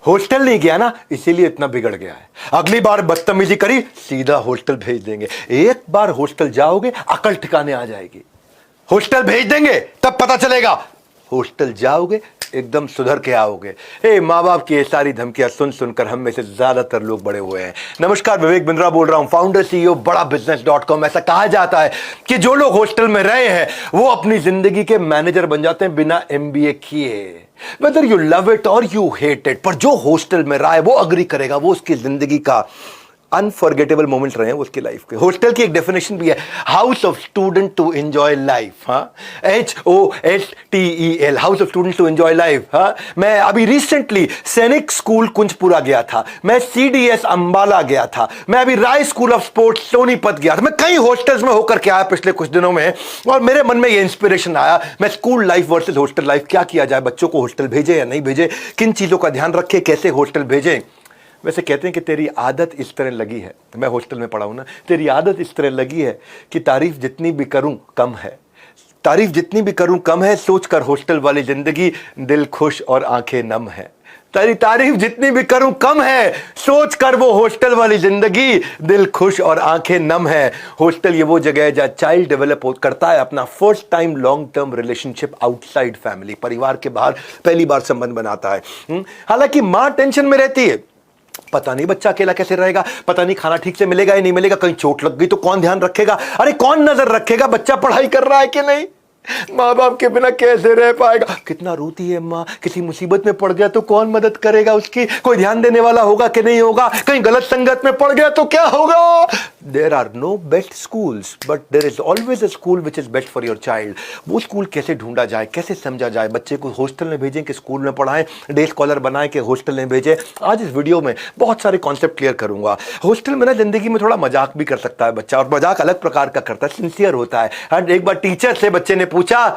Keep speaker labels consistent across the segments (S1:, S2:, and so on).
S1: Hostel नहीं गया ना, इसीलिए इतना बिगड़ गया है। अगली बार बदतमीजी करी, सीधा हॉस्टल भेज देंगे। एक बार हॉस्टल जाओगे, अकल ठिकाने आ जाएगी। हॉस्टल भेज देंगे तब पता चलेगा, हॉस्टल जाओगे एकदम सुधर के आओगे। माँ बाप की ये सारी धमकियां सुन सुनकर हम में से ज्यादातर लोग बड़े हुए हैं। नमस्कार, विवेक बिंद्रा बोल रहा हूं, फाउंडर सीईओ बड़ा बिजनेस.com। ऐसा कहा जाता है कि जो लोग हॉस्टल में रहे हैं वो अपनी जिंदगी के मैनेजर बन जाते हैं बिना एमबीए किए। वेदर यू लव इट और यू हेट इट, पर जो हॉस्टल में रहा है वो अग्री करेगा, वो उसकी जिंदगी का अनफॉरगेटेबल मोमेंट रहे हैं उसकी लाइफ के। हॉस्टल की एक डेफिनेशन भी है, house of student to enjoy life. हाँ, HOSTEL, house of student to enjoy life. हाँ, मैं अभी रिसेंटली सैनिक स्कूल कुंजपुरा गया था, मैं CDS अंबाला गया था, मैं अभी राय स्कूल ऑफ स्पोर्ट्स सोनीपत गया था। मैं कई हॉस्टल्स में होकर के आया पिछले कुछ दिनों में, और मेरे मन में ये इंस्पिरेशन आया, मैं school life versus hostel life, क्या किया जाए, बच्चों को हॉस्टल भेजे या नहीं भेजे, किन चीजों का ध्यान रखे, कैसे हॉस्टल भेजें। वैसे कहते हैं कि तेरी आदत इस तरह लगी है, मैं हॉस्टल में पढ़ा हूं ना, तेरी आदत इस तरह लगी है कि तारीफ जितनी भी करूं कम है, तारीफ जितनी भी करूं कम है, सोचकर हॉस्टल वाली जिंदगी दिल खुश और आंखें नम है। तेरी तारीफ जितनी भी करूं कम है, सोचकर वो हॉस्टल वाली जिंदगी दिल खुश और आंखें नम है। हॉस्टल ये वो जगह है जहां चाइल्ड डेवलप करता है अपना first time long term relationship outside family, परिवार के बाहर पहली बार संबंध बनाता है। हालांकि मां टेंशन में रहती है, पता नहीं बच्चा अकेला कैसे रहेगा, पता नहीं खाना ठीक से मिलेगा या नहीं मिलेगा, कहीं चोट लग गई तो कौन ध्यान रखेगा, अरे कौन नजर रखेगा बच्चा पढ़ाई कर रहा है कि नहीं, माँ बाप के बिना कैसे रह पाएगा। कितना रोती है माँ, किसी मुसीबत में पड़ गया तो कौन मदद करेगा उसकी, कोई ध्यान देने वाला होगा कि नहीं होगा, कहीं गलत संगत में पड़ गया तो क्या होगा। There are no best schools but there is always a school which is best for your child. वो स्कूल कैसे ढूंढा जाए, कैसे समझा जाए, बच्चे को हॉस्टल में भेजें कि स्कूल में पढ़ाएं, डे स्कॉलर बनाएं कि हॉस्टल में भेजें। आज इस वीडियो में बहुत सारे कॉन्सेप्ट क्लियर करूंगा। हॉस्टल में ना जिंदगी में थोड़ा मजाक भी कर सकता है बच्चा, और मजाक अलग प्रकार का करता है, सिंसियर होता है। एक बार टीचर से बच्चे ने पूछा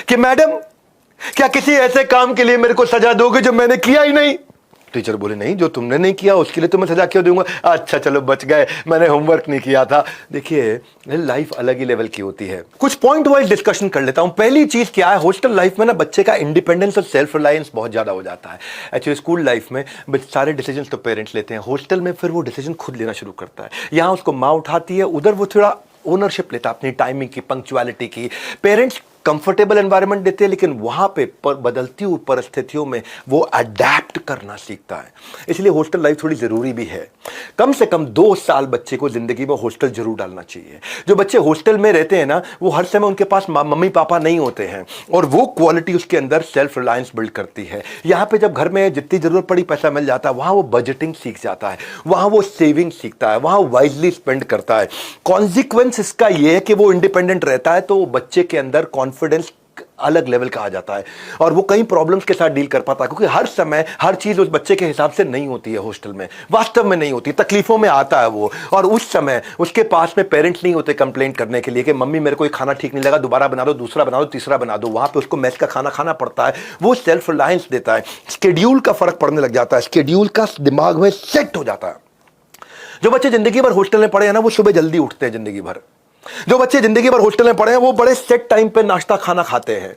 S1: कि मैडम क्या किसी ऐसे काम के लिए मेरे को सजा दोगे जो मैंने किया ही नहीं। टीचर बोले नहीं, जो तुमने नहीं किया उसके लिए तुम्हें सजा क्यों दूंगा। अच्छा चलो बच गए, मैंने होमवर्क नहीं किया था। देखिए लाइफ अलग ही लेवल की होती है, कुछ पॉइंट वाइज डिस्कशन कर लेता हूं। पहली चीज क्या है, हॉस्टल लाइफ में ना बच्चे का इंडिपेंडेंस और सेल्फ रिलायंस बहुत ज्यादा हो जाता है। एक्चुअली स्कूल लाइफ में सारे डिसीजन तो पेरेंट्स लेते हैं, हॉस्टल में फिर वो डिसीजन खुद लेना शुरू करता है। यहां उसको माँ उठाती है, उधर वो थोड़ा ओनरशिप लेता है अपनी टाइमिंग की, पंक्चुअलिटी की। पेरेंट्स कंफर्टेबल एनवायरनमेंट देते हैं, लेकिन वहां पे बदलती हुई परिस्थितियों में वो अडेप्ट करना सीखता है। इसलिए हॉस्टल लाइफ थोड़ी जरूरी भी है। कम से कम 2 साल बच्चे को जिंदगी में हॉस्टल जरूर डालना चाहिए। जो बच्चे हॉस्टल में रहते हैं ना, वो हर समय उनके पास मम्मी पापा नहीं होते हैं, और वो क्वालिटी उसके अंदर सेल्फ रिलायंस बिल्ड करती है। यहाँ पे जब घर में जितनी जरूरत पड़ी पैसा मिल जाता है, वहां वो बजटिंग सीख जाता है, वहां वो सेविंग सीखता है, वहां वाइजली स्पेंड करता है। कॉन्सिक्वेंस इसका ये है कि वो इंडिपेंडेंट रहता है, तो बच्चे के अंदर कॉन्फिडेंस अलग लेवल का आ जाता है, और वो कई प्रॉब्लम्स के साथ डील कर पाता है, क्योंकि हर समय हर चीज उस बच्चे के हिसाब से नहीं होती है। हॉस्टल में वास्तव में नहीं होती, तकलीफों में आता है वो, और उस समय उसके पास में पेरेंट्स नहीं होते कंप्लेंट करने के लिए कि मम्मी मेरे को ये खाना ठीक नहीं लगा, दोबारा बना दो, दूसरा बना दो, तीसरा बना दो। वहां पे उसको मेस का खाना खाना पड़ता है। वो सेल्फ रिलायंस देता है, स्केड्यूल का फर्क पड़ने लग जाता है, स्केड्यूल का दिमाग में सेट हो जाता है। जो बच्चे जिंदगी भर हॉस्टल में पढ़े हैं ना, वो सुबह जल्दी उठते हैं जिंदगी भर। जो बच्चे जिंदगी भर हॉस्टल में पढ़े हैं वो बड़े सेट टाइम पे नाश्ता खाना खाते हैं।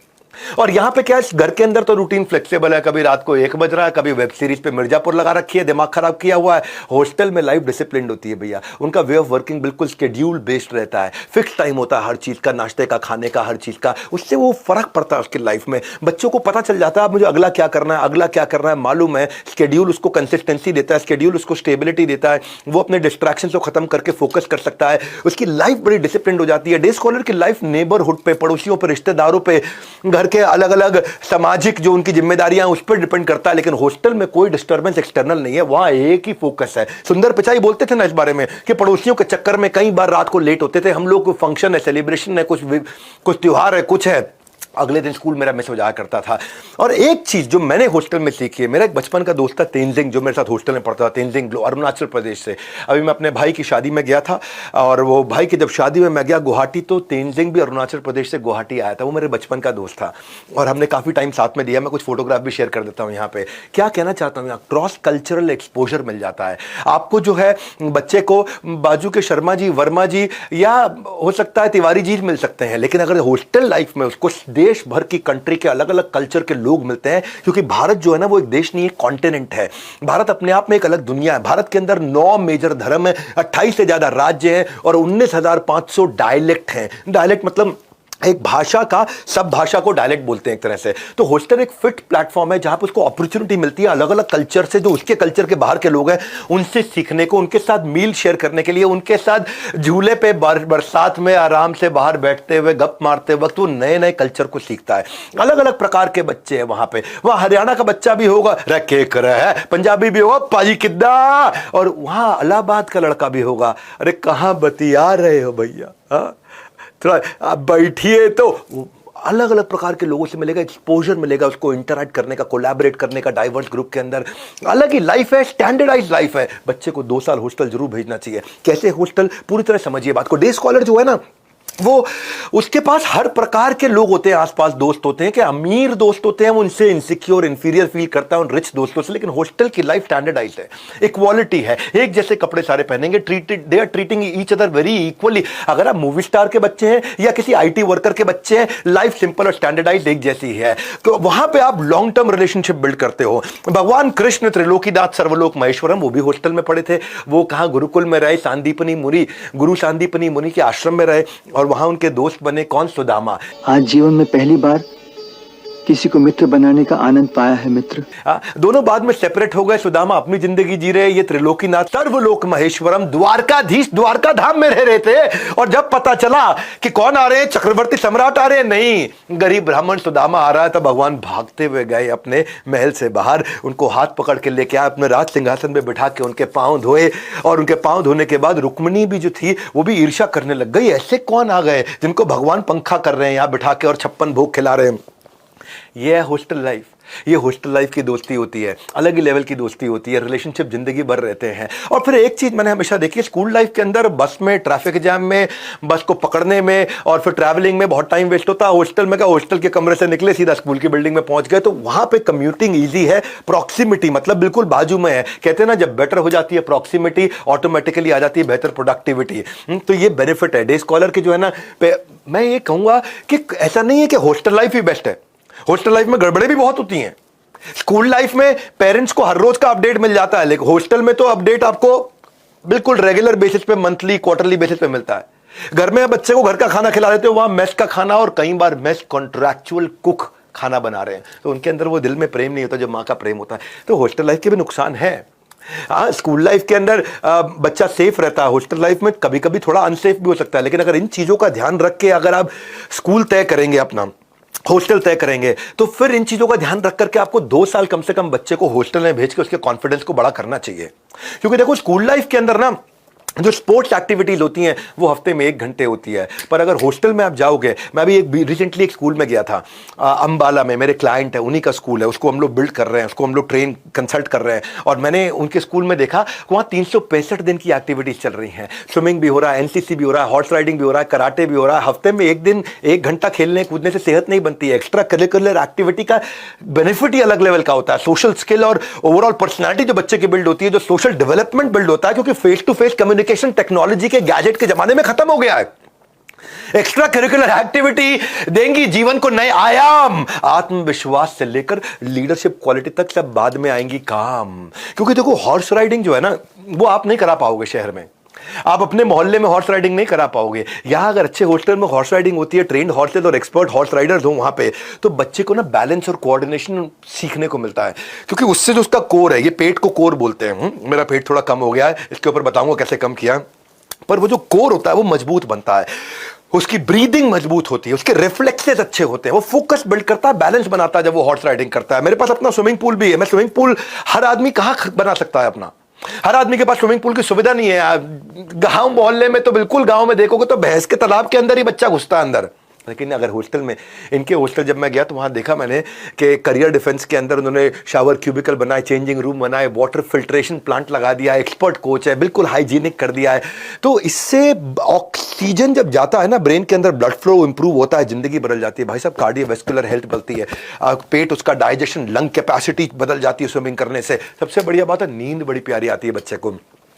S1: और यहां पे क्या है, घर के अंदर तो रूटीन फ्लेक्सिबल है, कभी रात को 1 बज रहा है, कभी वेब सीरीज पे मिर्जापुर लगा रखी है, दिमाग खराब किया हुआ है। हॉस्टल में लाइफ डिसिप्लिन होती है भैया, उनका वे ऑफ वर्किंग बिल्कुल शेड्यूल बेस्ड रहता है, फिक्स टाइम होता है हर चीज का, नाश्ते का, खाने का, हर चीज का। उससे वो फर्क पड़ता है उसकी लाइफ में। बच्चों को पता चल जाता है मुझे अगला क्या करना है, अगला क्या करना है मालूम है। शेड्यूल उसको कंसिस्टेंसी देता है, शेड्यूल उसको स्टेबिलिटी देता है, वो अपने डिस्ट्रैक्शन को खत्म करके फोकस कर सकता है, उसकी लाइफ बड़ी डिसिप्लिन हो जाती है। डे स्कॉलर की लाइफ नेबरहुड पे, पड़ोसियों पे, रिश्तेदारों पे, घर के अलग अलग सामाजिक जो उनकी जिम्मेदारियां उस पर डिपेंड करता है। लेकिन हॉस्टल में कोई डिस्टर्बेंस एक्सटर्नल नहीं है, वहां एक ही फोकस है। सुंदर पिचाई बोलते थे ना इस बारे में कि पड़ोसियों के चक्कर में कई बार रात को लेट होते थे हम लोग। कोई फंक्शन है, सेलिब्रेशन है, कुछ त्योहार है, कुछ है, अगले दिन स्कूल मेरा मिस हो जाया करता था। और एक चीज जो मैंने हॉस्टल में सीखी है, मेरा एक बचपन का दोस्त था तेंजिंग, जो मेरे साथ हॉस्टल में पढ़ता था, तेंजिंग अरुणाचल प्रदेश से। अभी मैं अपने भाई की शादी में गया था, और वो भाई की जब शादी में मैं गया गुवाहाटी, तो तेंजिंग भी अरुणाचल प्रदेश से गुवाहाटी आया था। वो मेरे बचपन का दोस्त था और हमने काफी टाइम साथ में दिया। मैं कुछ फोटोग्राफ भी शेयर कर देता हूँ यहाँ पे। क्या कहना चाहता हूँ, यहाँ क्रॉस कल्चरल एक्सपोजर मिल जाता है आपको। जो है बच्चे को बाजू के शर्मा जी, वर्मा जी, या हो सकता है तिवारी जी मिल सकते हैं, लेकिन अगर हॉस्टल लाइफ में उसको डे देश भर की कंट्री के अलग अलग कल्चर के लोग मिलते हैं, क्योंकि भारत जो है ना वो एक देश नहीं, एक कॉन्टिनेंट है। भारत अपने आप में एक अलग दुनिया है। भारत के अंदर 9 मेजर धर्म है, 28 से ज्यादा राज्य हैं और 19,500 डायलेक्ट हैं। डायलेक्ट मतलब एक भाषा का, सब भाषा को डायलेक्ट बोलते हैं एक तरह से। तो हॉस्टल एक फिट प्लेटफॉर्म है जहां पर उसको अपॉर्चुनिटी मिलती है अलग अलग कल्चर से, जो उसके कल्चर के बाहर के लोग हैं उनसे सीखने को, उनके साथ मील शेयर करने के लिए, उनके साथ झूले पे बरसात में आराम से बाहर बैठते हुए गप मारते वक्त वो नए नए कल्चर को सीखता है। अलग अलग प्रकार के बच्चे हैं वहां पे। वहां हरियाणा का बच्चा भी होगा, रखे कर है, पंजाबी भी होगा, पाजी किद्दा, और वहां इलाहाबाद का लड़का भी होगा, अरे कहां बतिया रहे हो भैया, थोड़ा आप बैठिए। तो अलग अलग प्रकार के लोगों से मिलेगा, एक्सपोजर मिलेगा उसको, इंटरैक्ट करने का, कोलैबोरेट करने का, डाइवर्स ग्रुप के अंदर अलग ही लाइफ है, स्टैंडर्डाइज लाइफ है। बच्चे को 2 साल हॉस्टल जरूर भेजना चाहिए। कैसे हॉस्टल, पूरी तरह समझिए बात को। डे स्कॉलर जो है ना वो, उसके पास हर प्रकार के लोग होते हैं, आसपास दोस्त होते हैं, कि अमीर दोस्त होते हैं वो उनसे इनसिक्योर इंफीरियर फील करता है उन रिच दोस्तों से। लेकिन हॉस्टल की लाइफ स्टैंडर्डाइज है, इक्वालिटी है, एक जैसे कपड़े सारे पहनेंगे, they are treating each other very equally. अगर आप मूवी स्टार के बच्चे हैं या किसी IT वर्कर के बच्चे हैं, लाइफ सिंपल और स्टैंडर्डाइज एक जैसी है। तो वहां पे आप लॉन्ग टर्म रिलेशनशिप बिल्ड करते हो। भगवान कृष्ण त्रिलोकीनाथ सर्वलोक महेश्वरम, वो भी हॉस्टल में पढ़े थे। वो कहां, गुरुकुल में रहे, सांदीपनी मुनि, गुरु सांदीपनी मुनि के आश्रम में रहे और वहां उनके दोस्त बने। कौन? सुदामा।
S2: आज जीवन में पहली बार किसी को मित्र बनाने का आनंद पाया है मित्र।
S1: दोनों बाद में सेपरेट हो गए। सुदामा अपनी जिंदगी जी रहे, ये त्रिलोकीनाथ सर्वलोक महेश्वरम द्वारकाधीश द्वारका धाम में रह रहे थे। और जब पता चला कि कौन आ रहे हैं, चक्रवर्ती सम्राट आ रहे हैं, नहीं, गरीब ब्राह्मण सुदामा आ रहा है, तो भगवान भागते हुए गए अपने महल से बाहर, उनको हाथ पकड़ के लेके आए, अपने राज सिंहासन में बिठा के उनके पांव धोए। और उनके पांव धोने के बाद रुक्मिणी भी जो थी वो भी ईर्ष्या करने लग गई, ऐसे कौन आ गए जिनको भगवान पंखा कर रहे हैं यहां बिठा के और 56 भोग खिला रहे हैं। ये है हॉस्टल लाइफ। ये हॉस्टल लाइफ की दोस्ती होती है, अलग ही लेवल की दोस्ती होती है, रिलेशनशिप जिंदगी भर रहते हैं। और फिर एक चीज मैंने हमेशा देखी है स्कूल लाइफ के अंदर, बस में ट्रैफिक जैम में, बस को पकड़ने में और फिर ट्रैवलिंग में बहुत टाइम वेस्ट होता है। हॉस्टल में क्या, हॉस्टल के कमरे से निकले सीधा स्कूल की बिल्डिंग में पहुंच गए, तो वहां पे कम्यूटिंग ईजी है, प्रॉक्सिमिटी मतलब बिल्कुल बाजू में है। कहते हैं ना, जब बेटर हो जाती है प्रॉक्सिमिटी, ऑटोमेटिकली आ जाती है बेहतर प्रोडक्टिविटी। तो ये बेनिफिट है डे स्कॉलर की जो है ना। मैं ये कहूंगा कि ऐसा नहीं है कि हॉस्टल लाइफ ही बेस्ट है, हॉस्टल लाइफ में गड़बड़े भी बहुत होती हैं। स्कूल लाइफ में पेरेंट्स को हर रोज का अपडेट मिल जाता है, लेकिन हॉस्टल में तो अपडेट आपको बिल्कुल रेगुलर बेसिस पे, मंथली क्वार्टरली बेसिस पे मिलता है। घर में बच्चे को घर का खाना खिला देते हो, वहां मेस का खाना, और कई बार मेस कॉन्ट्रैक्चुअल कुक खाना बना रहे हैं, तो उनके अंदर वो दिल में प्रेम नहीं होता जो माँ का प्रेम होता है। तो हॉस्टल लाइफ के भी नुकसान है। स्कूल लाइफ के अंदर बच्चा सेफ रहता है, हॉस्टल लाइफ में कभी कभी थोड़ा अनसेफ भी हो सकता है। लेकिन अगर इन चीजों का ध्यान रख के अगर आप स्कूल तय करेंगे, अपना हॉस्टल तय करेंगे, तो फिर इन चीजों का ध्यान रख करके आपको 2 साल कम से कम बच्चे को हॉस्टल में भेज के उसके कॉन्फिडेंस को बड़ा करना चाहिए। क्योंकि देखो स्कूल लाइफ के अंदर ना जो स्पोर्ट्स एक्टिविटीज होती हैं वो हफ्ते में 1 घंटे होती है, पर अगर हॉस्टल में आप जाओगे, मैं भी रिसेंटली एक स्कूल में गया था, अंबाला में, मेरे क्लाइंट है, उन्हीं का स्कूल है, उसको हम लोग बिल्ड कर रहे हैं, उसको हम लोग ट्रेन कंसल्ट कर रहे हैं। और मैंने उनके स्कूल में देखा वहाँ 365 दिन की एक्टिविटीज चल रही हैं। स्विमिंग भी हो रहा है, NCC भी हो रहा है, हॉर्स राइडिंग भी हो रहा है, कराटे भी हो रहा है। हफ्ते में 1 दिन 1 घंटा खेलने कूदने से सेहत नहीं बनती है, एक्स्ट्रा करिकुलर एक्टिविटी का बेनिफिट ही अलग लेवल का होता है। सोशल स्किल और ओवरऑल पर्सनैलिटी जो बच्चे की बिल्ड होती है, जो सोशल डेवलपमेंट बिल्ड होता है, क्योंकि face to face communication technology के गैजेट के जमाने में खत्म हो गया है। एक्स्ट्रा करिकुलर एक्टिविटी देंगी जीवन को नए आयाम, आत्मविश्वास से लेकर लीडरशिप क्वालिटी तक सब बाद में आएंगी काम। क्योंकि देखो हॉर्स राइडिंग जो है ना, वो आप नहीं करा पाओगे शहर में, आप अपने मोहल्ले में हॉर्स राइडिंग नहीं करा पाओगे। यहां अगर अच्छे हॉस्टल में हॉर्स राइडिंग होती है, ट्रेंड हॉर्सेस और एक्सपर्ट हॉर्स राइडर्स हो वहां पे, तो बच्चे को ना बैलेंस और कोऑर्डिनेशन सीखने को मिलता है। क्योंकि उससे जो उसका कोर है, ये पेट को कोर बोलते हैं, मेरा पेट थोड़ा कम हो गया है, इसके ऊपर बताऊंगा कैसे कम किया, पर वो जो कोर होता है वो मजबूत बनता है, उसकी ब्रीदिंग मजबूत होती है, उसके रिफ्लेक्सेस अच्छे होते हैं, वो फोकस बिल्ड करता है, बैलेंस बनाता है जब वो हॉर्स राइडिंग करता है। मेरे पास अपना स्विमिंग पूल भी है। मैं स्विमिंग पूल, हर आदमी कहां बना सकता है अपना, हर आदमी के पास स्विमिंग पूल की सुविधा नहीं है। गांव मोहल्ले में तो बिल्कुल, गांव में देखोगे तो भैंस के तालाब के अंदर ही बच्चा घुसता है अंदर। लेकिन अगर हॉस्टल में, इनके हॉस्टल जब मैं गया तो वहाँ देखा मैंने कि करियर डिफेंस के अंदर उन्होंने शावर क्यूबिकल बनाए, चेंजिंग रूम बनाए, वाटर फिल्ट्रेशन प्लांट लगा दिया, एक्सपर्ट कोच है, बिल्कुल हाइजीनिक कर दिया है। तो इससे ऑक्सीजन जब जाता है ना ब्रेन के अंदर, ब्लड फ्लो इंप्रूव होता है, जिंदगी बदल जाती है भाई साहब, कार्डियोवैस्कुलर हेल्थ बढ़ती है, पेट उसका डाइजेशन, लंग कैपेसिटी बदल जाती है स्विमिंग करने से। सबसे बढ़िया बात है नींद बड़ी प्यारी आती है बच्चे को।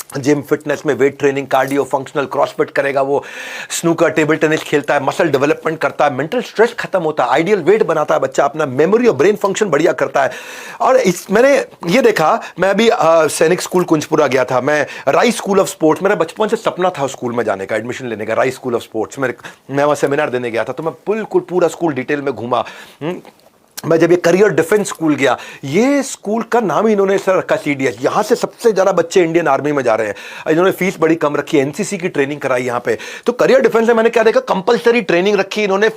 S1: जिम फिटनेस में weight training, cardio, functional, CrossFit करेगा, वो स्नूकर, टेबल टेनिस खेलता है, मसल डेवलपमेंट करता है, मेंटल स्ट्रेस खत्म होता है, आइडियल वेट बनाता है बच्चा, अपना मेमोरी और ब्रेन फंक्शन बढ़िया करता है। और मैंने ये देखा, मैं अभी सैनिक स्कूल कुंजपुरा गया था, मैं राइस स्कूल ऑफ स्पोर्ट्स, मेरा बचपन से सपना था स्कूल में जाने का, एडमिशन लेने का, राइस स्कूल ऑफ स्पोर्ट्स। मैं वहाँ सेमिनार देने गया था, तो मैं बिल्कुल पूरा स्कूल डिटेल में घूमा। मैं जब ये करियर डिफेंस स्कूल गया, ये स्कूल का नाम ही इन्होंने सर रखा CDS। यहाँ से सबसे ज़्यादा बच्चे इंडियन आर्मी में जा रहे हैं। इन्होंने फीस बड़ी कम रखी है, NCC की ट्रेनिंग कराई यहाँ पे। तो करियर डिफेंस में मैंने क्या देखा, कंपलसरी ट्रेनिंग रखी इन्होंने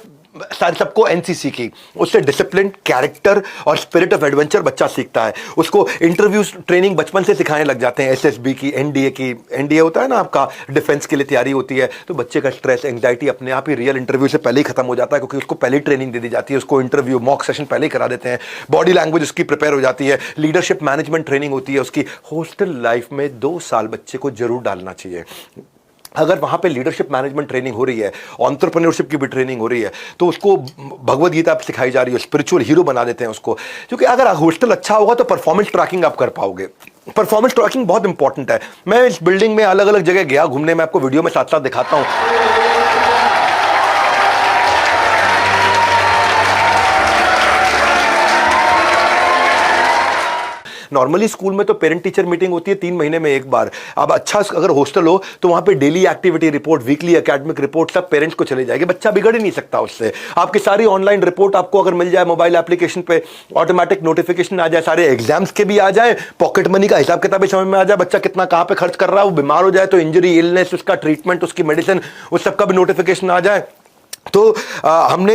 S1: सारे सबको NCC की। उससे डिसिप्लिन, कैरेक्टर और स्पिरिट ऑफ एडवेंचर बच्चा सीखता है। उसको इंटरव्यू ट्रेनिंग बचपन से सिखाने लग जाते हैं, SSB की, NDA की। NDA होता है ना आपका, डिफेंस के लिए तैयारी होती है। तो बच्चे का स्ट्रेस, एंग्जाइटी अपने आप ही रियल इंटरव्यू से पहले ही खत्म हो जाता है, क्योंकि उसको पहले ही ट्रेनिंग दे दी जाती है। उसको इंटरव्यू मॉक सेशन पहले ही करा देते हैं, बॉडी लैंग्वेज उसकी प्रिपेयर हो जाती है, लीडरशिप मैनेजमेंट ट्रेनिंग होती है उसकी। हॉस्टल लाइफ में 2 साल बच्चे को जरूर डालना चाहिए। अगर वहाँ पे लीडरशिप मैनेजमेंट ट्रेनिंग हो रही है, एंटरप्रेन्योरशिप की भी ट्रेनिंग हो रही है, तो उसको भगवद गीता सिखाई जा रही है, स्पिरिचुअल हीरो बना देते हैं उसको। क्योंकि अगर हॉस्टल अच्छा होगा तो परफॉर्मेंस ट्रैकिंग आप कर पाओगे। परफॉर्मेंस ट्रैकिंग बहुत इंपॉर्टेंट है। मैं इस बिल्डिंग में अलग अलग जगह गया घूमने, मैं आपको वीडियो में साथ साथ दिखाता हूँ। नॉर्मली स्कूल में तो पेरेंट टीचर मीटिंग होती है 3 महीने में एक बार। अब अच्छा अगर हॉस्टल हो तो वहां पे daily activity report, weekly academic report सब पेरेंट्स को चली जाएगी। बच्चा बिगड़ ही नहीं सकता उससे। आपकी सारी ऑनलाइन रिपोर्ट आपको अगर मिल जाए मोबाइल एप्लीकेशन पे, ऑटोमेटिक नोटिफिकेशन आ जाए, सारे एग्जाम्स के भी आ जाए, पॉकेट मनी का हिसाब किताब भी समझ में आ जाए, बच्चा कितना कहां पे खर्च कर रहा है, वो बीमार हो जाए तो इंजरी, इलनेस, उसका ट्रीटमेंट, उसकी मेडिसिन, उस सबका भी नोटिफिकेशन आ जाए। तो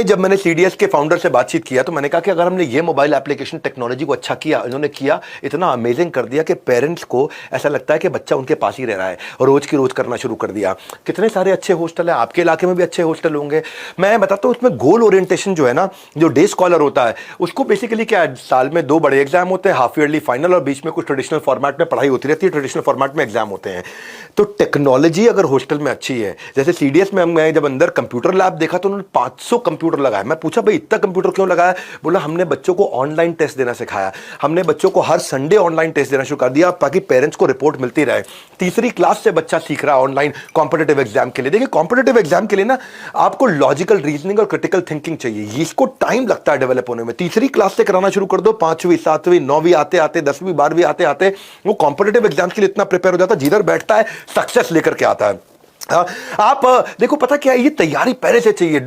S1: जब मैंने CDS के फाउंडर से बातचीत किया तो मैंने कहा कि अगर हमने ये मोबाइल एप्लीकेशन टेक्नोलॉजी को अच्छा किया, इन्होंने किया, इतना अमेजिंग कर दिया कि पेरेंट्स को ऐसा लगता है कि बच्चा उनके पास ही रह रहा है, और रोज की रोज करना शुरू कर दिया। कितने सारे अच्छे हॉस्टल हैं, आपके इलाके में भी अच्छे हॉस्टल होंगे। मैं बताता हूँ, उसमें गोल ओरिएंटेशन जो है ना, जो डे स्कॉलर होता है उसको बेसिकली क्या है, साल में 2 बड़े एग्जाम होते हैं, हाफ ईयरली फाइनल, और बीच में कुछ ट्रेडिशनल फॉर्मेट में पढ़ाई होती रहती है, ट्रेडिशनल फॉर्मेट में एग्जाम होते हैं। तो टेक्नोलॉजी अगर हॉस्टल में अच्छी है, जैसे CDS में मैं जब अंदर कंप्यूटर लैब देखा तो उन्होंने 500 कंप्यूटर लगाया। मैं पूछा भाई इतना कंप्यूटर क्यों लगाया? बोला हमने बच्चों को ऑनलाइन टेस्ट देना सिखाया, हमने बच्चों को हर संडे ऑनलाइन टेस्ट देना शुरू कर दिया ताकि पेरेंट्स को रिपोर्ट मिलती रहे। तीसरी क्लास से बच्चा सीख रहा है ऑनलाइन कॉम्पिटिटिव एग्जाम के लिए। देखिए कॉम्पिटिटिव एग्जाम के लिए ना आपको लॉजिकल रीजनिंग और क्रिटिकल थिंकिंग चाहिए, इसको टाइम लगता है डेवलप होने में। तीसरी क्लास से कराना शुरू कर दो, 5वीं 7वीं 9वीं आते आते 10वीं 12वीं आते आते वो कॉम्पिटिटिव एग्जाम के लिए इतना प्रिपेयर हो जाता है, जिधर बैठता है सक्सेस लेकर के आता है। आप देखो पता क्या है, ये तैयारी पहले से चाहिए।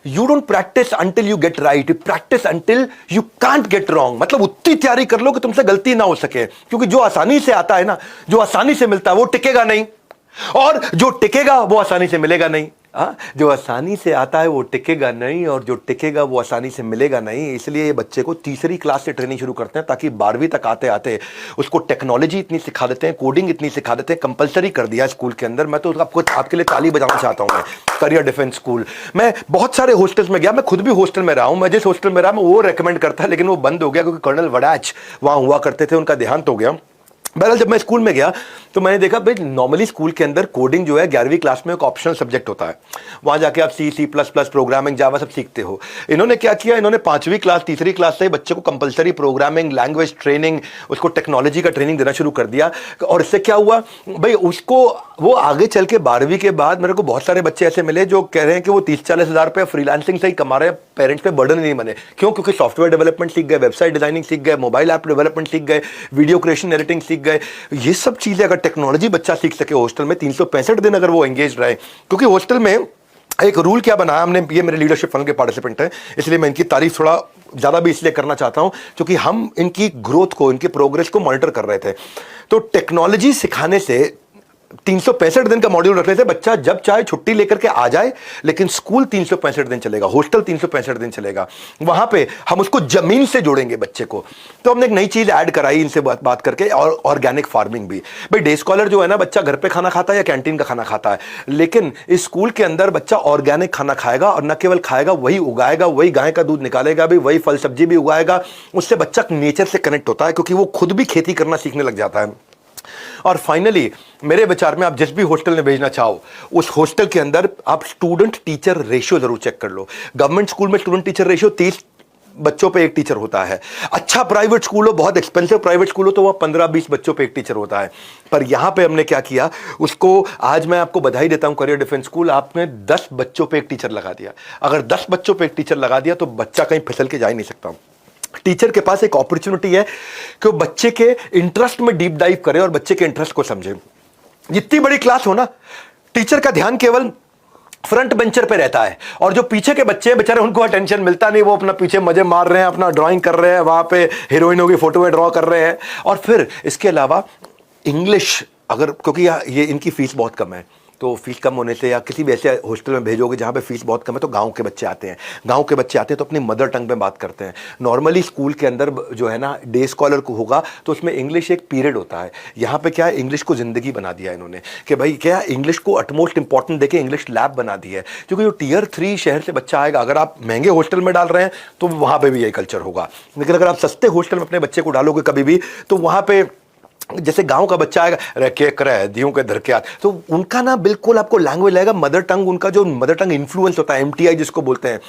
S1: You don't practice until you get right, practice until you can't get wrong. मतलब उतनी तैयारी कर लो कि तुमसे गलती ना हो सके, क्योंकि जो आसानी से आता है ना, जो आसानी से मिलता है वो टिकेगा नहीं, और जो टिकेगा वो आसानी से मिलेगा नहीं। जो आसानी से आता है वो टिकेगा नहीं, और जो टिकेगा वो आसानी से मिलेगा नहीं। इसलिए ये बच्चे को तीसरी क्लास से ट्रेनिंग शुरू करते हैं, ताकि 12वीं तक आते आते उसको टेक्नोलॉजी इतनी सिखा देते हैं, कोडिंग इतनी सिखा देते हैं, कंपलसरी कर दिया स्कूल के अंदर। मैं तो आपको आपके लिए ताली बजाना चाहता हूं। मैं करियर डिफेंस स्कूल, मैं बहुत सारे हॉस्टल्स में गया, मैं खुद भी हॉस्टल में रहा हूं। मैं जिस हॉस्टल में रहा मैं वो रेकमेंड करता है, लेकिन वो बंद हो गया क्योंकि कर्नल वड़ैच वहां हुआ करते थे, उनका देहांत हो गया। बहरहाल जब मैं स्कूल में गया तो मैंने देखा भाई नॉर्मली स्कूल के अंदर कोडिंग जो है 11वीं क्लास में एक ऑप्शनल सब्जेक्ट होता है, वहां जाके आप C++, प्रोग्रामिंग, जावा सब सीखते हो। इन्होंने क्या किया, इन्होंने 5वीं क्लास तीसरी क्लास से बच्चे को कंपलसरी प्रोग्रामिंग, लैंग्वेज ट्रेनिंग, उसको टेक्नोलॉजी का ट्रेनिंग देना शुरू कर दिया। और इससे क्या हुआ भाई, उसको वो आगे चल के 12वीं के बाद मेरे को बहुत सारे बच्चे ऐसे मिले जो कह रहे हैं कि वो 30-40 हज़ार रुपये फ्रीलांसिंग से ही कमा रहे हैं, पेरेंट्स पे बर्डन नहीं बने। क्यों? क्योंकि सॉफ्टवेयर डेवलपमेंट सीख गए, वेबसाइट डिजाइनिंग सीख गए, मोबाइल ऐप डेवलपमेंट सीख गए, वीडियो क्रिएशन एडिटिंग सीख गए। ये सब चीजें अगर टेक्नोलॉजी बच्चा सीख सके हॉस्टल में 365 दिन अगर वो एंगेज रहे, क्योंकि हॉस्टल में एक रूल क्या बनाया हमने, ये मेरे लीडरशिप फंड के पार्टिसिपेंट हैं इसलिए मैं इनकी तारीफ थोड़ा ज्यादा भी इसलिए करना चाहता हूं क्योंकि हम इनकी ग्रोथ को, इनकी प्रोग्रेस को मॉनिटर कर रहे थे। तो टेक्नोलॉजी सिखाने से 365 दिन का मॉड्यूल रखने से बच्चा जब चाहे छुट्टी लेकर के आ जाए, लेकिन स्कूल 365 दिन चलेगा, हॉस्टल 365 दिन चलेगा। वहां पे हम उसको जमीन से जोड़ेंगे बच्चे को। तो हमने एक नई चीज ऐड कराई इनसे बात करके, और ऑर्गेनिक फार्मिंग भी। भाई डे स्कॉलर जो है ना, बच्चा घर पे खाना खाता है या कैंटीन का खाना खाता है, लेकिन इस स्कूल के अंदर बच्चा ऑर्गेनिक खाना खाएगा, और न केवल खाएगा, वही उगाएगा, वही गाय का दूध निकालेगा भी, वही फल सब्जी भी उगाएगा। उससे बच्चा नेचर से कनेक्ट होता है, क्योंकि वो खुद भी खेती करना सीखने लग जाता है। और फाइनली मेरे विचार में आप जिस भी हॉस्टल में भेजना चाहो, उस हॉस्टल के अंदर आप स्टूडेंट टीचर रेशियो जरूर चेक कर लो। गवर्नमेंट स्कूल में स्टूडेंट टीचर रेशियो 30 बच्चों पे एक टीचर होता है। अच्छा प्राइवेट स्कूल हो, बहुत एक्सपेंसिव प्राइवेट स्कूल हो, तो वह 15-20 बच्चों पे एक टीचर होता है। पर यहां पे हमने क्या किया, उसको आज मैं आपको बधाई देता हूं, करियर डिफेंस स्कूल आपने 10 बच्चों पे एक टीचर लगा दिया। अगर 10 बच्चों पे एक टीचर लगा दिया तो बच्चा कहीं फिसल के जा ही नहीं सकता। टीचर के पास एक अपॉर्चुनिटी है कि वो बच्चे के इंटरेस्ट में डीप डाइव करे और बच्चे के इंटरेस्ट को समझे। जितनी बड़ी क्लास हो ना, टीचर का ध्यान केवल फ्रंट बेंचर पे रहता है, और जो पीछे के बच्चे हैं बेचारे उनको अटेंशन मिलता नहीं, वो अपना पीछे मजे मार रहे हैं, अपना ड्राइंग कर रहे हैं, वहां पे हीरोइनों की फोटो में ड्रॉ कर रहे हैं। और फिर इसके अलावा इंग्लिश, अगर क्योंकि ये इनकी फीस बहुत कम है, तो फीस कम होने से, या किसी भी ऐसे हॉस्टल में भेजोगे जहाँ पे फीस बहुत कम है, तो गांव के बच्चे आते हैं। गांव के बच्चे आते हैं तो अपनी मदर टंग में बात करते हैं। नॉर्मली स्कूल के अंदर जो है ना, डे स्कॉलर को होगा तो उसमें इंग्लिश एक पीरियड होता है। यहाँ पे क्या है, इंग्लिश को ज़िंदगी बना दिया इन्होंने कि भाई क्या इंग्लिश को अटमोस्ट इंपॉर्टेंट देके इंग्लिश लैब बना दी है। क्योंकि जो Tier 3 शहर से बच्चा आएगा, अगर आप महंगे हॉस्टल में डाल रहे हैं तो वहाँ पर भी यही कल्चर होगा, लेकिन अगर आप सस्ते हॉस्टल में अपने बच्चे को डालोगे कभी भी, तो वहाँ पर जैसे गांव का बच्चा आएगा, रे के करे दियों के धर के हाथ, तो उनका ना बिल्कुल आपको लैंग्वेज लगेगा मदर टंग, उनका जो मदर टंग इन्फ्लुएंस होता है, MTI जिसको बोलते हैं।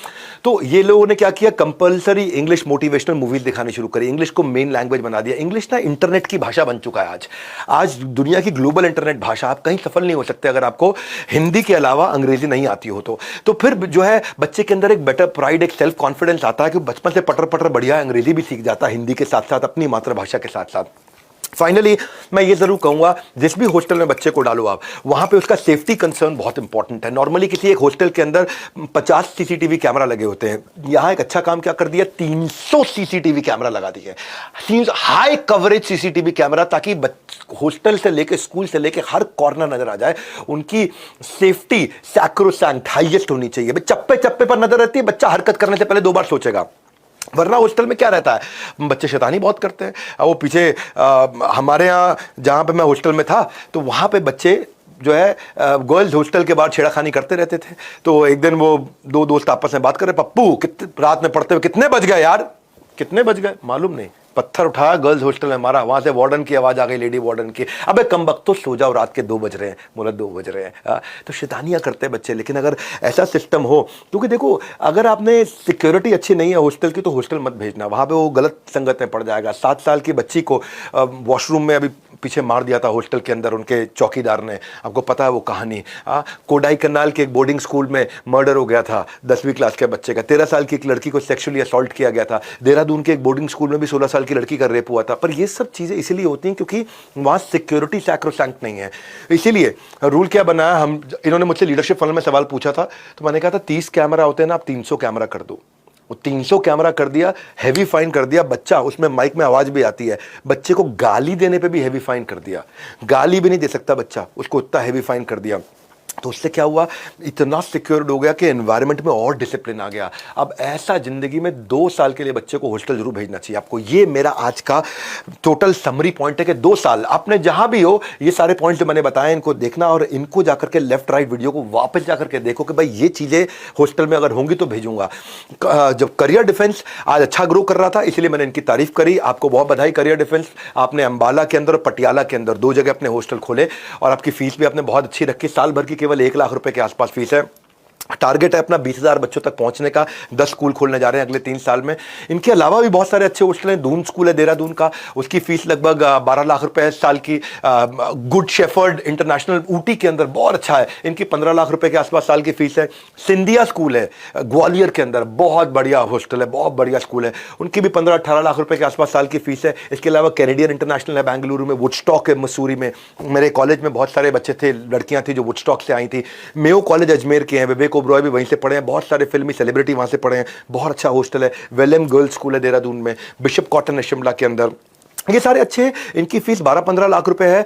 S1: तो ये लोगों ने क्या किया, कंपलसरी इंग्लिश मोटिवेशनल मूवीज दिखानी शुरू करी, इंग्लिश को मेन लैंग्वेज बना दिया। इंग्लिश ना इंटरनेट की भाषा बन चुका है आज दुनिया की ग्लोबल इंटरनेट भाषा। आप कहीं सफल नहीं हो सकते अगर आपको हिंदी के अलावा अंग्रेजी नहीं आती हो तो फिर जो है बच्चे के अंदर एक बेटर प्राइड, एक सेल्फ कॉन्फिडेंस आता है कि बचपन से पटर पटर बढ़िया अंग्रेजी भी सीख जाता है, हिंदी के साथ साथ अपनी मातृभाषा के साथ साथ। फाइनली मैं ये जरूर कहूंगा, जिस भी हॉस्टल में बच्चे को डालो आप, वहां पे उसका सेफ्टी कंसर्न बहुत इंपॉर्टेंट है। नॉर्मली किसी एक हॉस्टल के अंदर 50 CCTV कैमरा लगे होते हैं, यहां एक अच्छा काम क्या कर दिया, 300 CCTV कैमरा लगा दिए, हाई कवरेज CCTV कैमरा, ताकि हॉस्टल से लेके स्कूल से लेके हर कॉर्नर नजर आ जाए। उनकी सेफ्टी सैक्रोसैंक्ट हाईएस्ट होनी चाहिए। चप्पे चप्पे पर नजर रहती है, बच्चा हरकत करने से पहले 2 बार सोचेगा। वरना हॉस्टल में क्या रहता है, बच्चे शैतानी बहुत करते हैं। वो पीछे हमारे यहाँ जहाँ पे मैं हॉस्टल में था, तो वहाँ पे बच्चे जो है गर्ल्स हॉस्टल के बाद छेड़खानी करते रहते थे। तो एक दिन वो 2 दोस्त आपस में बात कर रहे, पप्पू कितने रात में पढ़ते हुए कितने बज गए यार, कितने बज गए मालूम नहीं। पत्थर उठाया, गर्ल्स हॉस्टल में मारा, वहां से वार्डन की आवाज आ गई, लेडी वार्डन की, अबे कमबख्त तो सो जाओ, रात के 2 बज रहे हैं, बोला 2 बज रहे हैं। तो शैतानियां करते हैं बच्चे। लेकिन अगर ऐसा सिस्टम हो, क्योंकि देखो अगर आपने सिक्योरिटी अच्छी नहीं है हॉस्टल की, तो हॉस्टल मत भेजना, वहां पे वो गलत संगत में पड़ जाएगा। 7 साल की बच्ची को वॉशरूम में अभी पीछे मार दिया था हॉस्टल के अंदर उनके चौकीदार ने, आपको पता है वो कहानी। कोडाई कनाल के एक बोर्डिंग स्कूल में मर्डर हो गया था 10वीं क्लास के बच्चे का। 13 साल की एक लड़की को सेक्सुअली असॉल्ट किया गया था। देहरादून के एक बोर्डिंग स्कूल में भी 16 साल की लड़की का रेप हुआ था। पर ये सब चीजें इसीलिए होती हैं क्योंकि वहां सिक्योरिटी सैक्रोसैंक्ट नहीं है। इसीलिए रूल क्या बनाया, हम इन्होंने मुझसे लीडरशिप फनल में सवाल पूछा था, तो मैंने कहा था 30 कैमरा होते हैं ना, आप 300 कैमरा कर दो। वो 300 कैमरा कर दिया, हैवी फाइन कर दिया। बच्चा उसमें माइक में आवाज भी आती है, बच्चे को गाली देने पे भी हैवी फाइन कर दिया, गाली भी नहीं दे सकता बच्चा, उसको उतना हैवी फाइन कर दिया। तो उससे क्या हुआ, इतना सिक्योर्ड हो गया कि एनवायरनमेंट में और डिसिप्लिन आ गया। अब ऐसा जिंदगी में 2 साल के लिए बच्चे को हॉस्टल जरूर भेजना चाहिए आपको। ये मेरा आज का टोटल समरी पॉइंट है कि 2 साल आपने जहां भी हो, ये सारे पॉइंट जो मैंने बताए इनको देखना, और इनको जाकर के लेफ्ट राइट वीडियो को वापस जाकर के देखो कि भाई ये चीजें हॉस्टल में अगर होंगी तो भेजूंगा। जब करियर डिफेंस आज अच्छा ग्रो कर रहा था, इसलिए मैंने इनकी तारीफ करी। आपको बहुत बधाई करियर डिफेंस, आपने अंबाला के अंदर और पटियाला के अंदर 2 जगह अपने हॉस्टल खोले, और आपकी फीस भी आपने बहुत अच्छी रखी। साल भर की केवल 1 लाख रुपए के आसपास फीस है। टारगेट है अपना 20,000 बच्चों तक पहुंचने का। 10 स्कूल खोलने जा रहे हैं अगले 3 साल में। इनके अलावा भी बहुत सारे अच्छे हॉस्टल हैं। दून स्कूल है देहरादून का, उसकी फीस लगभग 12 लाख रुपए है साल की। गुड शेफर्ड इंटरनेशनल ऊटी के अंदर बहुत अच्छा है, इनकी 15 लाख रुपए के आसपास साल की फीस है। सिंधिया स्कूल है ग्वालियर के अंदर, बहुत बढ़िया हॉस्टल है, बहुत बढ़िया स्कूल है, उनकी भी 15-18 लाख रुपए के आसपास साल की फीस है। इसके अलावा कैनेडियन इंटरनेशनल है बेंगलुरु में, वुडस्टॉक है मसूरी में। मेरे कॉलेज में बहुत सारे बच्चे थे, लड़कियां थी जो वुडस्टॉक से आई थी। मेयो कॉलेज अजमेर के हैं, विवेक ओबरॉय भी वहीं से पढ़े हैं, बहुत सारे फिल्मी सेलिब्रिटी वहां से पढ़े हैं, बहुत अच्छा हॉस्टल है। वेलम गर्ल्स स्कूल है देहरादून में, बिशप कॉटन है शिमला के अंदर। ये सारे अच्छे, इनकी फीस 12-15 लाख रुपए है।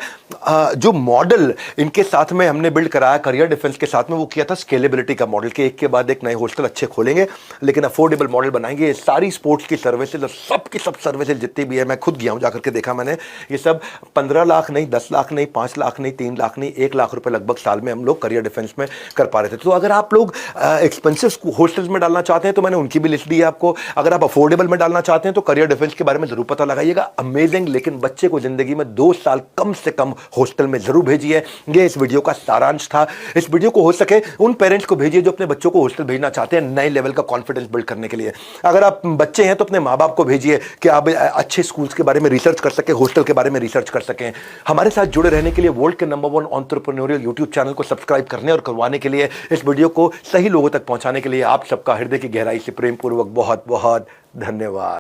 S1: जो मॉडल इनके साथ में हमने बिल्ड कराया करियर डिफेंस के साथ में, वो किया था स्केलेबिलिटी का मॉडल, के एक के बाद एक नए हॉस्टल अच्छे खोलेंगे लेकिन अफोर्डेबल मॉडल बनाएंगे। सारी स्पोर्ट्स की सर्विसेज और सब की सब सर्विसेज जितनी भी है, मैं खुद गया हूं जाकर के देखा मैंने, ये सब 15 लाख नहीं, 10 लाख नहीं, 5 लाख नहीं, 3 लाख नहीं, 1 लाख रुपए लगभग साल में हम लोग करियर डिफेंस में कर पा रहे थे। तो अगर आप लोग एक्सपेंसिव हॉस्टल्स में डालना चाहते हैं तो मैंने उनकी भी लिस्ट दी है आपको। अगर आप अफोर्डेबल में डालना चाहते हैं तो करियर डिफेंस के बारे में जरूर पता लगाइएगा। अमेजिंग अमेजिंग, लेकिन बच्चे को जिंदगी में 2 साल कम से कम हॉस्टल में जरूर भेजिए। ये इस वीडियो का सारांश था। इस वीडियो को हो सके उन पेरेंट्स को भेजिए जो अपने बच्चों को हॉस्टल भेजना चाहते हैं, नए लेवल का कॉन्फिडेंस बिल्ड करने के लिए। अगर आप बच्चे हैं तो अपने माँ बाप को भेजिए कि आप अच्छे स्कूल्स के बारे में रिसर्च कर सकें, हॉस्टल के बारे में रिसर्च कर सकें। हमारे साथ जुड़े रहने के लिए वर्ल्ड के नंबर 1 एंटरप्रेन्योरियल यूट्यूब चैनल को सब्सक्राइब करने और करवाने के लिए, इस वीडियो को सही लोगों तक पहुंचाने के लिए आप सबका हृदय की गहराई से प्रेम पूर्वक बहुत बहुत धन्यवाद।